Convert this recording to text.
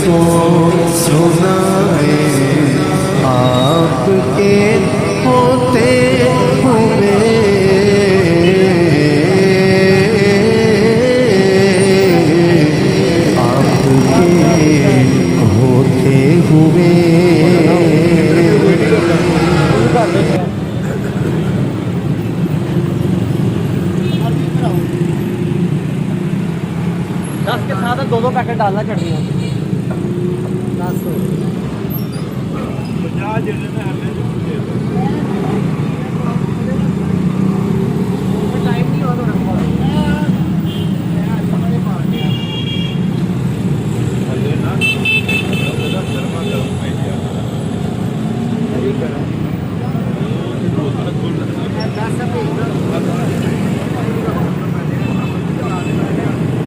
सो सुनाए आपके होते हुए आपके होते हुए दस के साथ दो पैकेट डालना चटनी दस